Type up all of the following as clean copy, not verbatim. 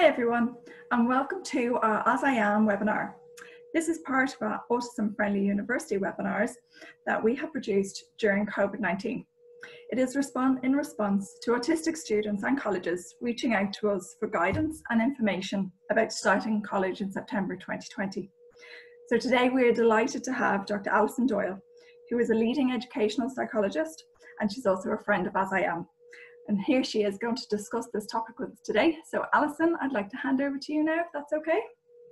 everyone, and welcome to our AsIAm webinar. This is part of our Autism Friendly University webinars that we have produced during COVID-19. It is in response to autistic students and colleges reaching out to us for guidance and information about starting college in September 2020. So today we are delighted to have Dr. Alison Doyle, who is a leading educational psychologist, and she's also a friend of AsIAm. And here she is going to discuss this topic with us today. So Alison, I'd like to hand over to you now, if that's okay.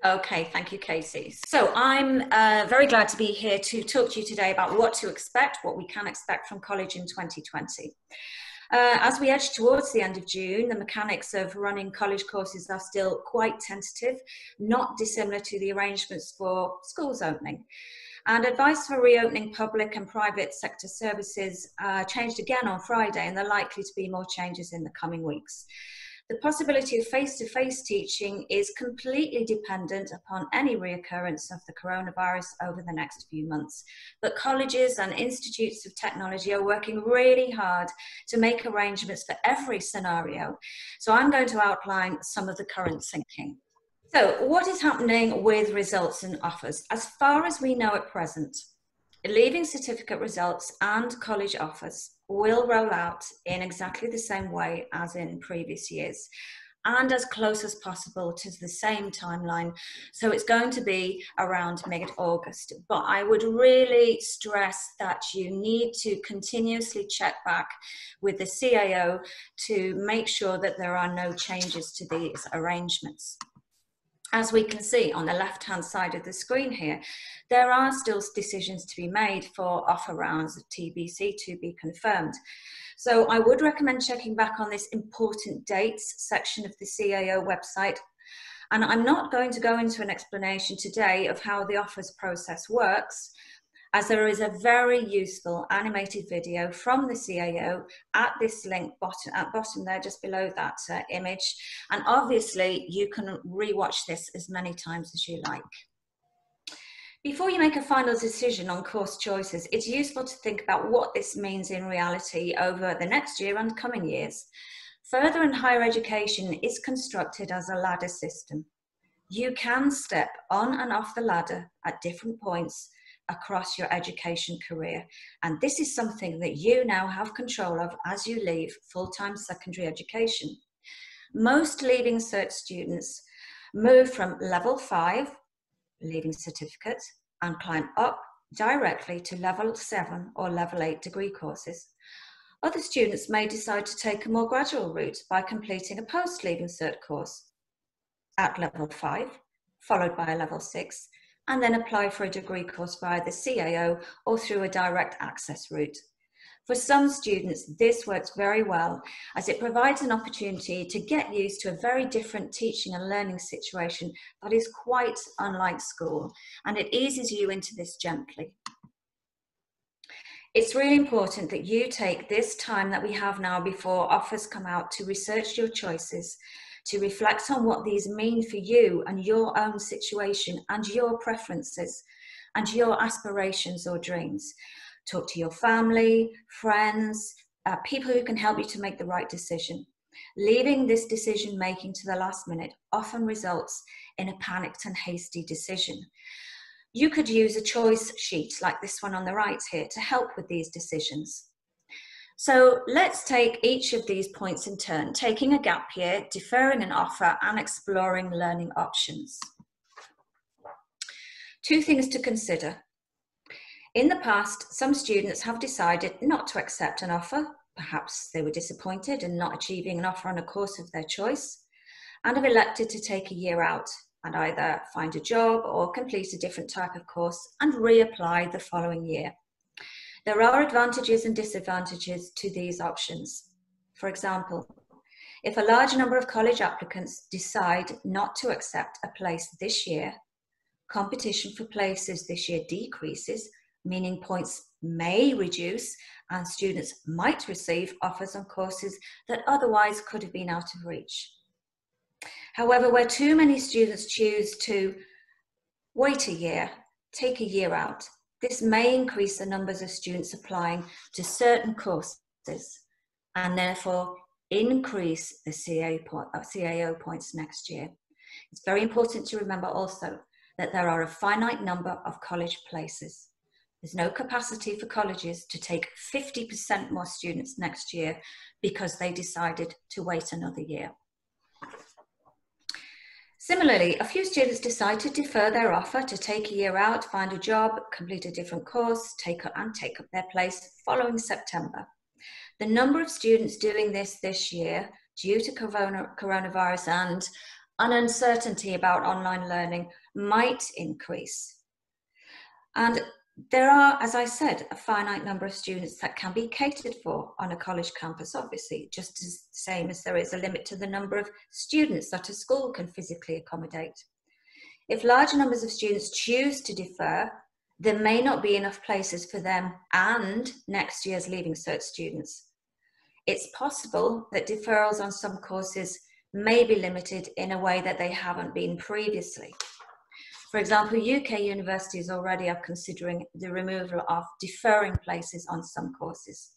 Okay, thank you, Casey. So I'm very glad to be here to talk to you today about what to expect, what we can expect from college in 2020. As we edge towards the end of June, the mechanics of running college courses are still quite tentative, not dissimilar to the arrangements for schools opening. And advice for reopening public and private sector services changed again on Friday, and there are likely to be more changes in the coming weeks. The possibility of face-to-face teaching is completely dependent upon any reoccurrence of the coronavirus over the next few months. But colleges and institutes of technology are working really hard to make arrangements for every scenario. So I'm going to outline some of the current thinking. So what is happening with results and offers? As far as we know at present, leaving certificate results and college offers will roll out in exactly the same way as in previous years and as close as possible to the same timeline. So it's going to be around mid-August. But I would really stress that you need to continuously check back with the CAO to make sure that there are no changes to these arrangements. As we can see on the left-hand side of the screen here, there are still decisions to be made for offer rounds of TBC to be confirmed. So I would recommend checking back on this important dates section of the CAO website. And I'm not going to go into an explanation today of how the offers process works, as there is a very useful animated video from the CAO at this link bottom there, just below that image. And obviously you can rewatch this as many times as you like. Before you make a final decision on course choices, it's useful to think about what this means in reality over the next year and coming years. Further and higher education is constructed as a ladder system. You can step on and off the ladder at different points across your education career. And this is something that you now have control of as you leave full-time secondary education. Most Leaving Cert students move from level 5, leaving certificate, and climb up directly to level 7 or level 8 degree courses. Other students may decide to take a more gradual route by completing a post-Leaving Cert course at level 5, followed by a level 6, and then apply for a degree course via the CAO or through a direct access route. For some students, this works very well as it provides an opportunity to get used to a very different teaching and learning situation that is quite unlike school, and it eases you into this gently. It's really important that you take this time that we have now before offers come out to research your choices, to reflect on what these mean for you and your own situation and your preferences and your aspirations or dreams. Talk to your family, friends, people who can help you to make the right decision. Leaving this decision making to the last minute often results in a panicked and hasty decision. You could use a choice sheet like this one on the right here to help with these decisions. So let's take each of these points in turn, taking a gap year, deferring an offer, and exploring learning options. Two things to consider. In the past, some students have decided not to accept an offer. Perhaps they were disappointed in not achieving an offer on a course of their choice, and have elected to take a year out and either find a job or complete a different type of course and reapply the following year. There are advantages and disadvantages to these options. For example, if a large number of college applicants decide not to accept a place this year, competition for places this year decreases, meaning points may reduce and students might receive offers on courses that otherwise could have been out of reach. However, where too many students choose to wait a year, take a year out, this may increase the numbers of students applying to certain courses and therefore increase the CAO points next year. It's very important to remember also that there are a finite number of college places. There's no capacity for colleges to take 50% more students next year because they decided to wait another year. Similarly, a few students decide to defer their offer to take a year out, find a job, complete a different course, take up their place following September. The number of students doing this year, due to coronavirus and an uncertainty about online learning, might increase. And there are, as I said, a finite number of students that can be catered for on a college campus, obviously, just as the same as there is a limit to the number of students that a school can physically accommodate. If large numbers of students choose to defer, there may not be enough places for them and next year's Leaving Cert students. It's possible that deferrals on some courses may be limited in a way that they haven't been previously. For example, UK universities already are considering the removal of deferring places on some courses.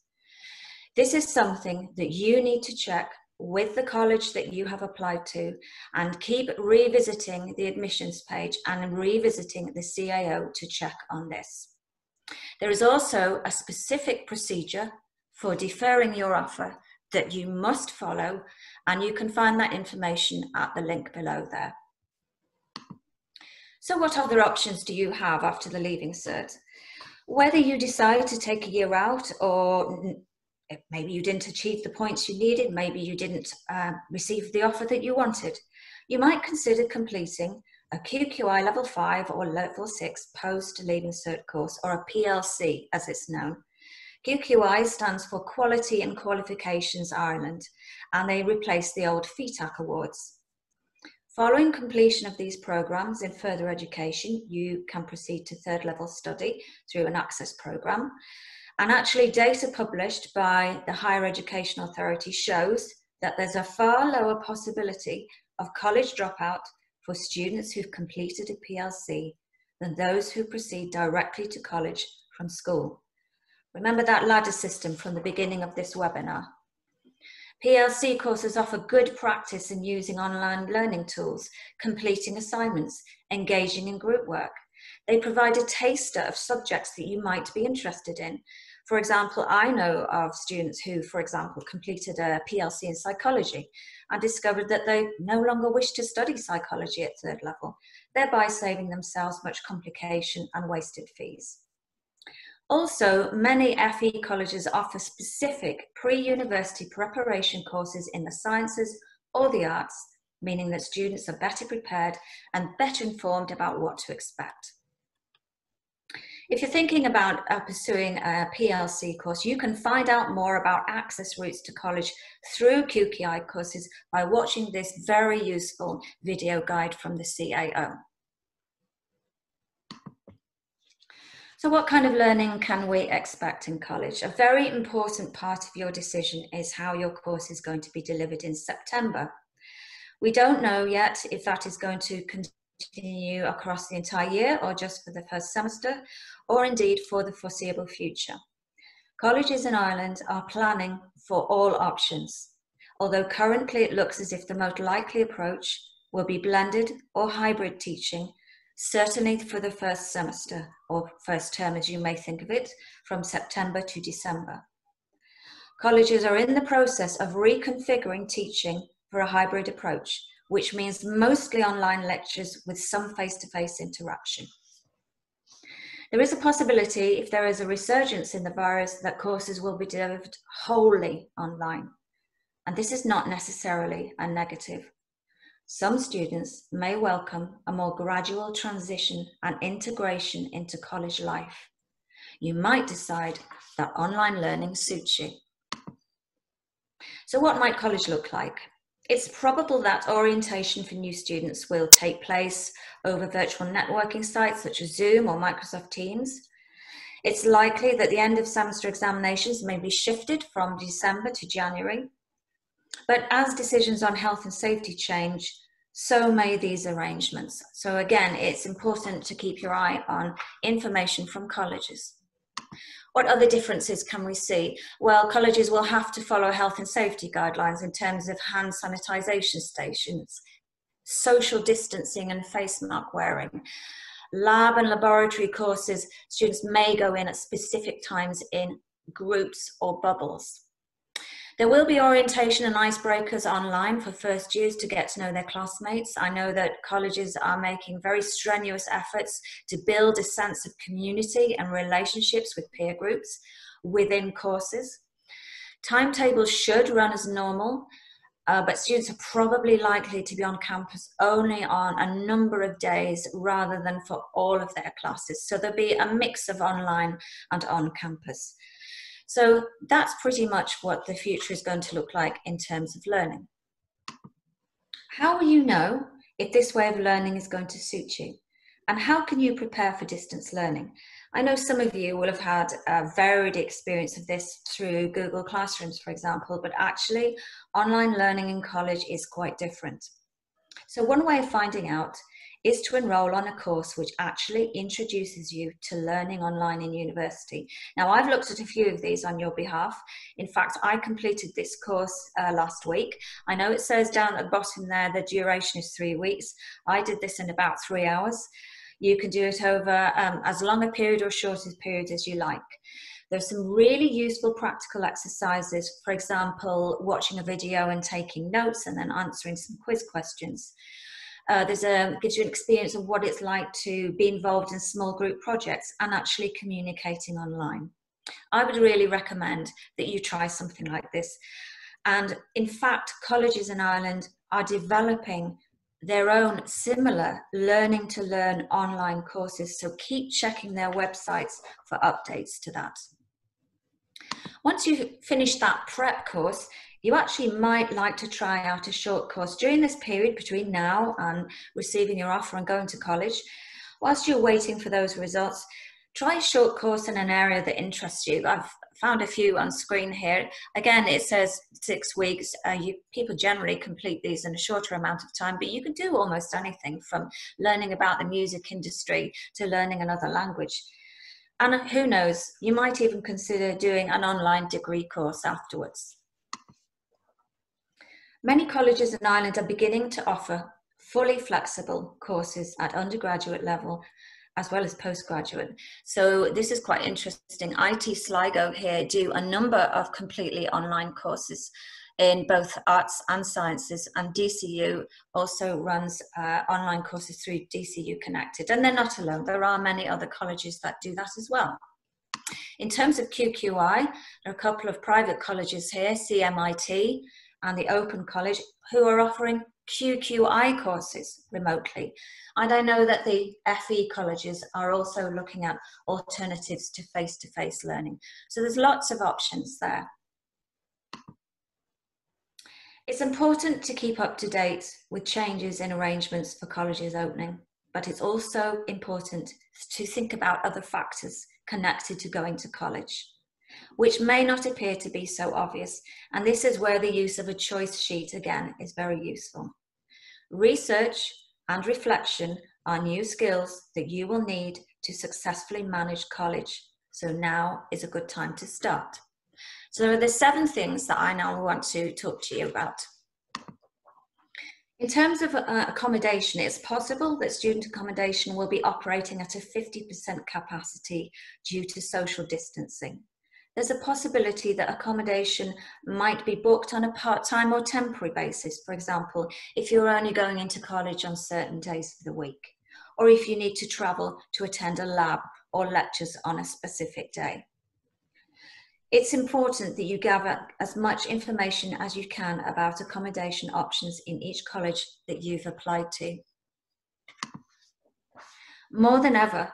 This is something that you need to check with the college that you have applied to and keep revisiting the admissions page and revisiting the CAO to check on this. There is also a specific procedure for deferring your offer that you must follow, and you can find that information at the link below there. So what other options do you have after the Leaving Cert? Whether you decide to take a year out, or maybe you didn't achieve the points you needed, maybe you didn't receive the offer that you wanted, you might consider completing a QQI level 5 or level 6 post-Leaving Cert course, or a PLC as it's known. QQI stands for Quality and Qualifications Ireland, and they replace the old FETAC awards. Following completion of these programs in further education, you can proceed to third level study through an access program. And actually, data published by the Higher Education Authority shows that there's a far lower possibility of college dropout for students who've completed a PLC than those who proceed directly to college from school. Remember that ladder system from the beginning of this webinar. PLC courses offer good practice in using online learning tools, completing assignments, engaging in group work. They provide a taster of subjects that you might be interested in. For example, I know of students who, for example, completed a PLC in psychology and discovered that they no longer wish to study psychology at third level, thereby saving themselves much complication and wasted fees. Also, many FE colleges offer specific pre-university preparation courses in the sciences or the arts, meaning that students are better prepared and better informed about what to expect. If you're thinking about pursuing a PLC course, you can find out more about access routes to college through QQI courses by watching this very useful video guide from the CAO. So what kind of learning can we expect in college? A very important part of your decision is how your course is going to be delivered in September. We don't know yet if that is going to continue across the entire year or just for the first semester, or indeed for the foreseeable future. Colleges in Ireland are planning for all options, although currently it looks as if the most likely approach will be blended or hybrid teaching, certainly for the first semester, or first term as you may think of it, from September to December. Colleges are in the process of reconfiguring teaching for a hybrid approach, which means mostly online lectures with some face-to-face interaction. There is a possibility, if there is a resurgence in the virus, that courses will be delivered wholly online. And this is not necessarily a negative. Some students may welcome a more gradual transition and integration into college life. You might decide that online learning suits you. So what might college look like? It's probable that orientation for new students will take place over virtual networking sites such as Zoom or Microsoft Teams. It's likely that the end of semester examinations may be shifted from December to January. But as decisions on health and safety change, so may these arrangements. So again, it's important to keep your eye on information from colleges. What other differences can we see? Well, colleges will have to follow health and safety guidelines in terms of hand sanitization stations, social distancing and face mask wearing. Lab and laboratory courses, students may go in at specific times in groups or bubbles. There will be orientation and icebreakers online for first years to get to know their classmates. I know that colleges are making very strenuous efforts to build a sense of community and relationships with peer groups within courses. Timetables should run as normal, but students are probably likely to be on campus only on a number of days rather than for all of their classes. So there'll be a mix of online and on campus. So that's pretty much what the future is going to look like in terms of learning. How will you know if this way of learning is going to suit you? And how can you prepare for distance learning? I know some of you will have had a varied experience of this through Google Classrooms, for example, but actually online learning in college is quite different. So one way of finding out is to enroll on a course which actually introduces you to learning online in university. Now, I've looked at a few of these on your behalf. In fact, I completed this course last week. I know it says down at the bottom there the duration is 3 weeks. I did this in about 3 hours. You can do it over as long a period or short a period as you like. There's some really useful practical exercises, for example, watching a video and taking notes and then answering some quiz questions. Gives you an experience of what it's like to be involved in small group projects and actually communicating online. I would really recommend that you try something like this. And in fact, colleges in Ireland are developing their own similar learning to learn online courses. So keep checking their websites for updates to that. Once you've finished that prep course, you actually might like to try out a short course during this period between now and receiving your offer and going to college. Whilst you're waiting for those results, try a short course in an area that interests you. I've found a few on screen here. Again, it says 6 weeks. People generally complete these in a shorter amount of time, but you can do almost anything from learning about the music industry to learning another language. And who knows, you might even consider doing an online degree course afterwards. Many colleges in Ireland are beginning to offer fully flexible courses at undergraduate level as well as postgraduate. So this is quite interesting. IT Sligo here do a number of completely online courses in both arts and sciences, and DCU also runs online courses through DCU Connected. And they're not alone. There are many other colleges that do that as well. In terms of QQI, there are a couple of private colleges here, CMIT and the Open College, who are offering QQI courses remotely. And I know that the FE colleges are also looking at alternatives to face-to-face learning. So there's lots of options there. It's important to keep up to date with changes in arrangements for colleges opening, but it's also important to think about other factors connected to going to college, which may not appear to be so obvious. And this is where the use of a choice sheet again is very useful. Research and reflection are new skills that you will need to successfully manage college. So now is a good time to start. So there's 7 things that I now want to talk to you about. In terms of accommodation, it's possible that student accommodation will be operating at a 50% capacity due to social distancing. There's a possibility that accommodation might be booked on a part-time or temporary basis, for example, if you're only going into college on certain days of the week, or if you need to travel to attend a lab or lectures on a specific day. It's important that you gather as much information as you can about accommodation options in each college that you've applied to. More than ever,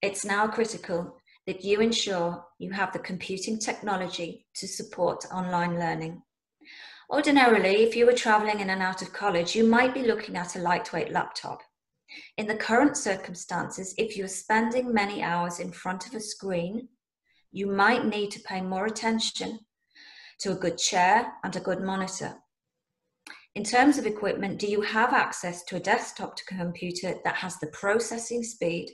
it's now critical that you ensure you have the computing technology to support online learning. Ordinarily, if you were traveling in and out of college, you might be looking at a lightweight laptop. In the current circumstances, if you're spending many hours in front of a screen, you might need to pay more attention to a good chair and a good monitor. In terms of equipment, do you have access to a desktop computer that has the processing speed,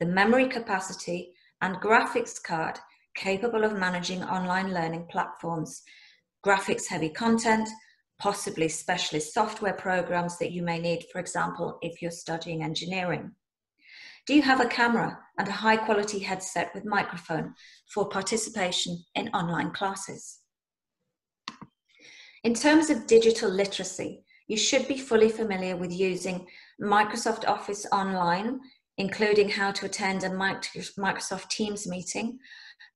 the memory capacity, and graphics card capable of managing online learning platforms, graphics-heavy content, possibly specialist software programs that you may need, for example, if you're studying engineering. Do you have a camera and a high-quality headset with microphone for participation in online classes? In terms of digital literacy, you should be fully familiar with using Microsoft Office Online, including how to attend a Microsoft Teams meeting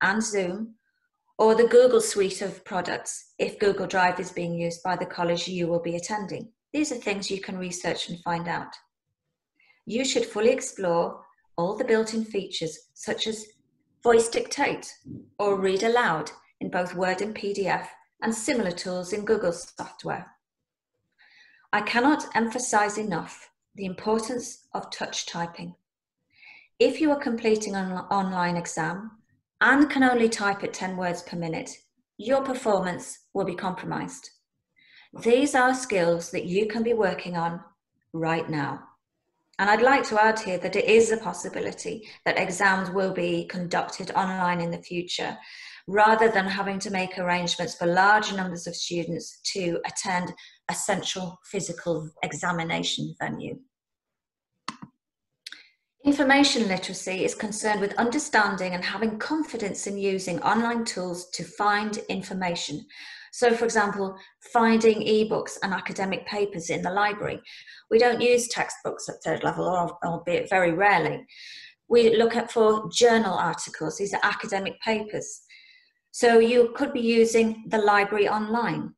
and Zoom, or the Google suite of products if Google Drive is being used by the college you will be attending. These are things you can research and find out. You should fully explore all the built-in features such as voice dictate or read aloud in both Word and PDF, and similar tools in Google software. I cannot emphasize enough the importance of touch typing. If you are completing an online exam and can only type at 10 words per minute, your performance will be compromised. These are skills that you can be working on right now. And I'd like to add here that it is a possibility that exams will be conducted online in the future, rather than having to make arrangements for large numbers of students to attend a central physical examination venue. Information literacy is concerned with understanding and having confidence in using online tools to find information. So, for example, finding ebooks and academic papers in the library. We don't use textbooks at third level, or albeit very rarely. We look for journal articles. These are academic papers. So you could be using the library online.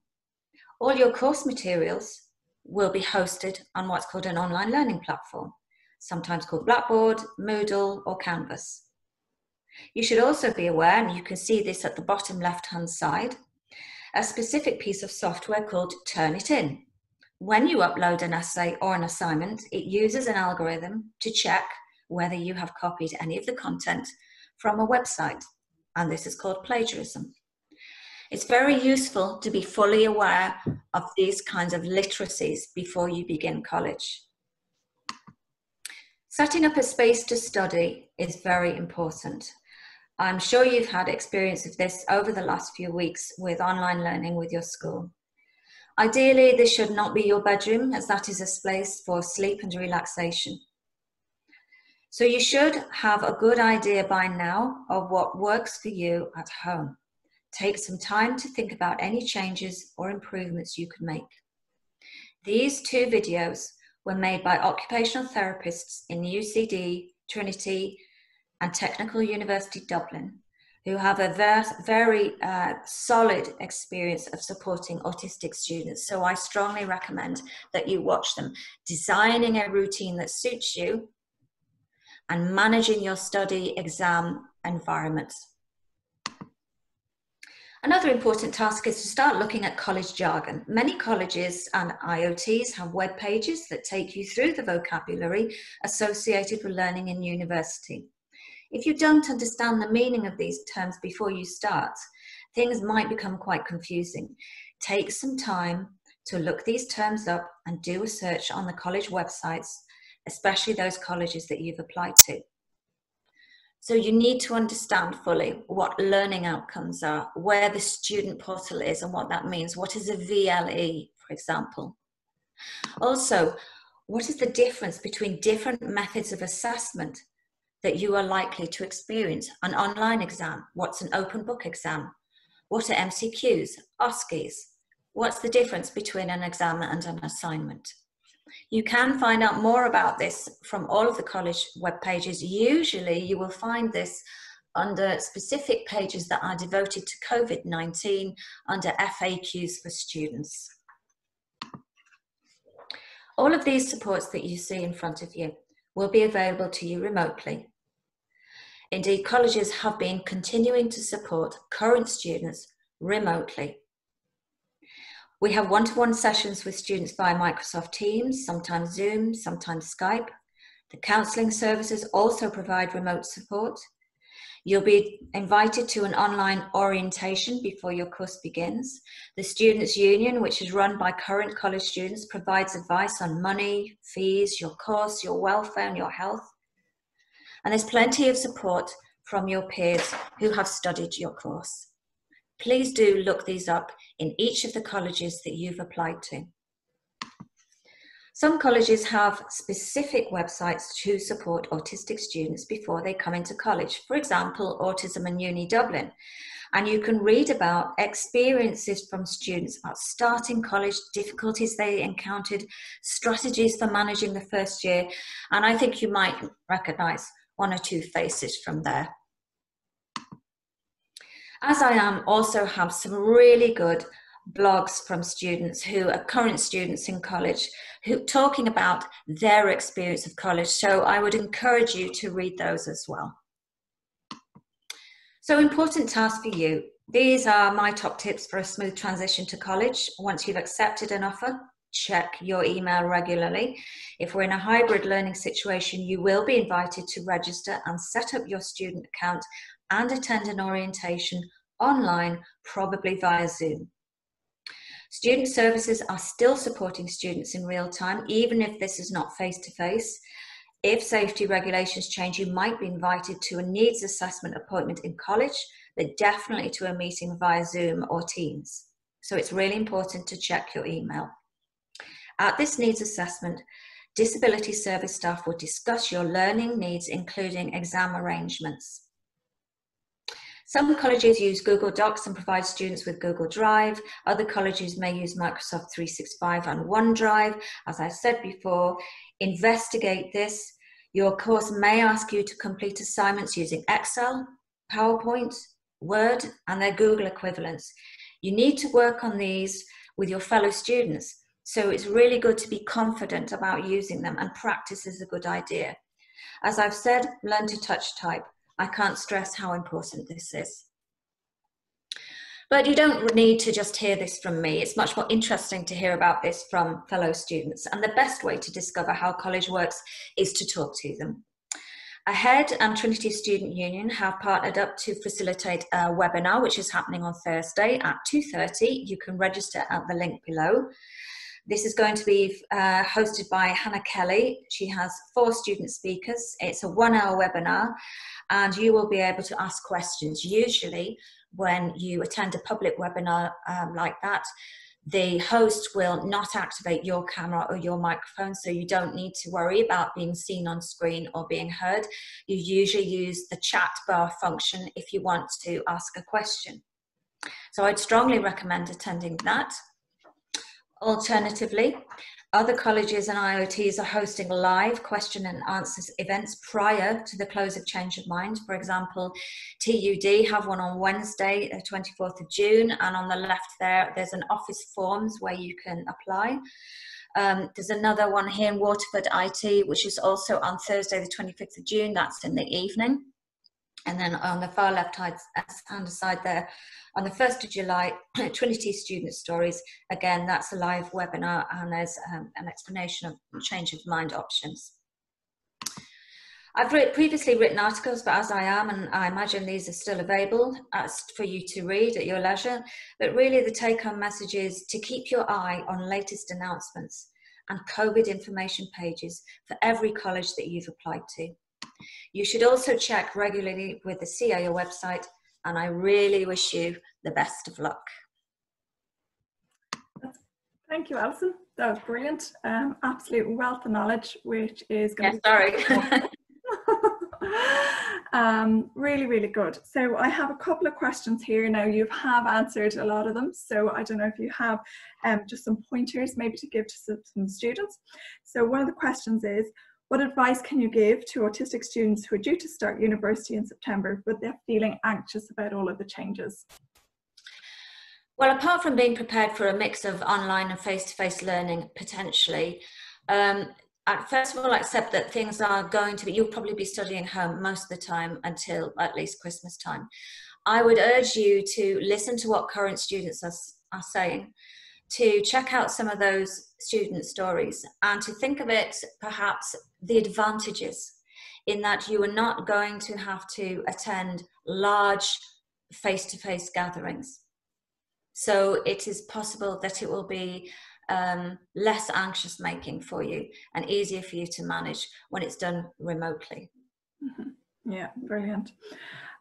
All your course materials will be hosted on what's called an online learning platform, sometimes called Blackboard, Moodle, or Canvas. You should also be aware, and you can see this at the bottom left-hand side, a specific piece of software called Turnitin. When you upload an essay or an assignment, it uses an algorithm to check whether you have copied any of the content from a website, and this is called plagiarism. It's very useful to be fully aware of these kinds of literacies before you begin college. Setting up a space to study is very important. I'm sure you've had experience of this over the last few weeks with online learning with your school. Ideally, this should not be your bedroom, as that is a space for sleep and relaxation. So you should have a good idea by now of what works for you at home. Take some time to think about any changes or improvements you could make. These two videos were made by occupational therapists in UCD, Trinity, and Technical University Dublin, who have a very solid experience of supporting autistic students. So I strongly recommend that you watch them. Designing a routine that suits you and managing your study exam environment. Another important task is to start looking at college jargon. Many colleges and IOTs have web pages that take you through the vocabulary associated with learning in university. If you don't understand the meaning of these terms before you start, things might become quite confusing. Take some time to look these terms up and do a search on the college websites, especially those colleges that you've applied to. So you need to understand fully what learning outcomes are, where the student portal is and what that means. What is a VLE, for example? Also, what is the difference between different methods of assessment that you are likely to experience? An online exam, what's an open book exam? What are MCQs, OSCEs? What's the difference between an exam and an assignment? You can find out more about this from all of the college web pages. Usually you will find this under specific pages that are devoted to COVID-19 under FAQs for students. All of these supports that you see in front of you will be available to you remotely. Indeed, colleges have been continuing to support current students remotely. We have one-to-one sessions with students via Microsoft Teams, sometimes Zoom, sometimes Skype. The counselling services also provide remote support. You'll be invited to an online orientation before your course begins. The Students' Union, which is run by current college students, provides advice on money, fees, your course, your welfare and your health. And there's plenty of support from your peers who have studied your course. Please do look these up in each of the colleges that you've applied to. Some colleges have specific websites to support autistic students before they come into college. For example, Autism and Uni Dublin. And you can read about experiences from students about starting college, difficulties they encountered, strategies for managing the first year. And I think you might recognize one or two faces from there. AsIAm also have some really good blogs from students who are current students in college who talking about their experience of college. So I would encourage you to read those as well. So important task for you. These are my top tips for a smooth transition to college. Once you've accepted an offer, check your email regularly. If we're in a hybrid learning situation, you will be invited to register and set up your student account and attend an orientation online, probably via Zoom. Student services are still supporting students in real time, even if this is not face-to-face. If safety regulations change, you might be invited to a needs assessment appointment in college, but definitely to a meeting via Zoom or Teams. So it's really important to check your email. At this needs assessment, disability service staff will discuss your learning needs, including exam arrangements. Some colleges use Google Docs and provide students with Google Drive. Other colleges may use Microsoft 365 and OneDrive. As I said before, investigate this. Your course may ask you to complete assignments using Excel, PowerPoint, Word, and their Google equivalents. You need to work on these with your fellow students. So it's really good to be confident about using them, and practice is a good idea. As I've said, learn to touch type. I can't stress how important this is. But you don't need to just hear this from me. It's much more interesting to hear about this from fellow students. And the best way to discover how college works is to talk to them. AHEAD and Trinity Student Union have partnered up to facilitate a webinar, which is happening on Thursday at 2:30. You can register at the link below. This is going to be hosted by Hannah Kelly. She has 4 student speakers. It's a 1-hour webinar, and you will be able to ask questions. Usually when you attend a public webinar like that, the host will not activate your camera or your microphone, so you don't need to worry about being seen on screen or being heard. You usually use the chat bar function if you want to ask a question. So I'd strongly recommend attending that. Alternatively, other colleges and IoTs are hosting live question and answers events prior to the close of Change of Mind. For example, TUD have one on Wednesday, the 24th of June, and on the left there's an office forms where you can apply. There's another one here in Waterford IT, which is also on Thursday, the 25th of June. That's in the evening. And then on the far left-hand side there, on the 1st of July, Trinity Student Stories. Again, that's a live webinar, and there's an explanation of change of mind options. I've previously written articles about AsIAm, and I imagine these are still available for you to read at your leisure. But really the take-home message is to keep your eye on latest announcements and COVID information pages for every college that you've applied to. You should also check regularly with the CIO website, and I really wish you the best of luck. Thank you, Alison. That was brilliant. Absolute wealth of knowledge, which is going to be sorry. Really, really good. So I have a couple of questions here. Now, you have answered a lot of them, so I don't know if you have just some pointers maybe to give to some students. So one of the questions is, what advice can you give to autistic students who are due to start university in September, but they're feeling anxious about all of the changes? Well, apart from being prepared for a mix of online and face-to-face learning, potentially, first of all, accept that things are going to be, you'll probably be studying home most of the time until at least Christmas time. I would urge you to listen to what current students are saying, to check out some of those student stories, and to think of it, perhaps, the advantages in that you are not going to have to attend large face-to-face gatherings. So it is possible that it will be less anxious making for you and easier for you to manage when it's done remotely. Mm-hmm. Yeah, brilliant.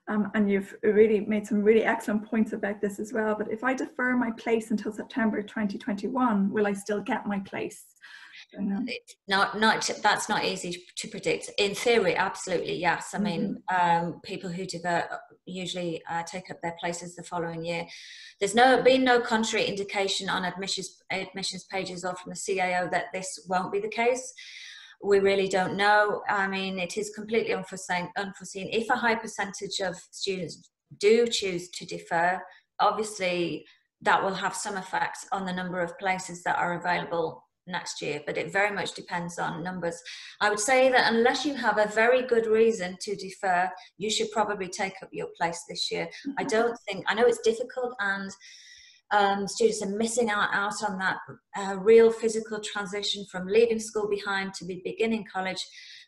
And you've really made some really excellent points about this as well. But if I defer my place until September 2021, will I still get my place? It's that's not easy to predict. In theory, absolutely, yes. I mean, people who divert usually take up their places the following year. There's been no contrary indication on admissions pages or from the CAO that this won't be the case. We really don't know. I mean, it is completely unforeseen. If a high percentage of students do choose to defer, obviously that will have some effect on the number of places that are available next year, but it very much depends on numbers. I would say that unless you have a very good reason to defer, you should probably take up your place this year. I know it's difficult, and students are missing out on that real physical transition from leaving school behind to be beginning college.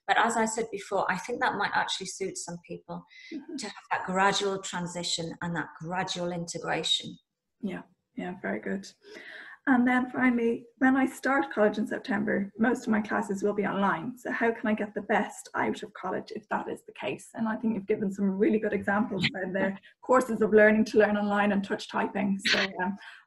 But as I said before, I think that might actually suit some people to have that gradual transition and that gradual integration. Yeah, very good. And then finally, when I start college in September, most of my classes will be online. So how can I get the best out of college if that is the case? And I think you've given some really good examples there. There courses of learning to learn online and touch typing. So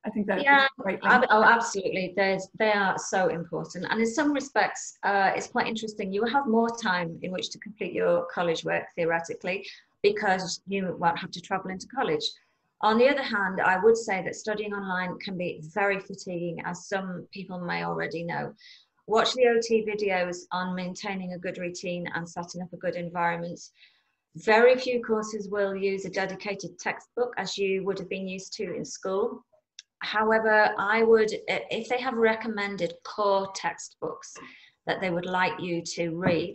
I think that's great. Oh, absolutely. They are so important. And in some respects, it's quite interesting. You will have more time in which to complete your college work, theoretically, because you won't have to travel into college. On the other hand, I would say that studying online can be very fatiguing, as some people may already know. Watch the OT videos on maintaining a good routine and setting up a good environment. Very few courses will use a dedicated textbook, as you would have been used to in school. However, I would, if they have recommended core textbooks that they would like you to read,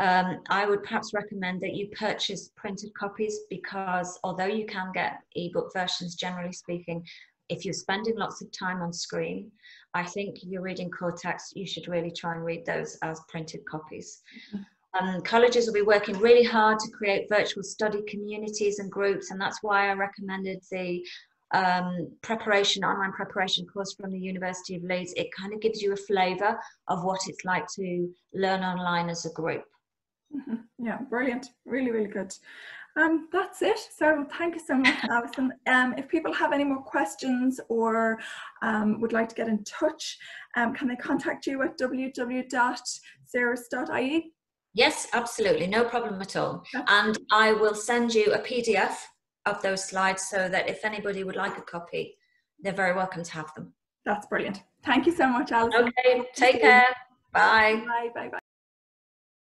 I would perhaps recommend that you purchase printed copies, because although you can get ebook versions, generally speaking, if you're spending lots of time on screen, I think you're reading core text, you should really try and read those as printed copies. Colleges will be working really hard to create virtual study communities and groups, and that's why I recommended the online preparation course from the University of Leeds. It kind of gives you a flavour of what it's like to learn online as a group. Yeah, brilliant. Really, really good. That's it. So thank you so much, Alison. If people have any more questions or would like to get in touch, can they contact you at www.ceres.ie? Yes, absolutely. No problem at all. And I will send you a PDF of those slides so that if anybody would like a copy, they're very welcome to have them. That's brilliant. Thank you so much, Alison. Okay, take care. Bye. Bye. Bye. Bye.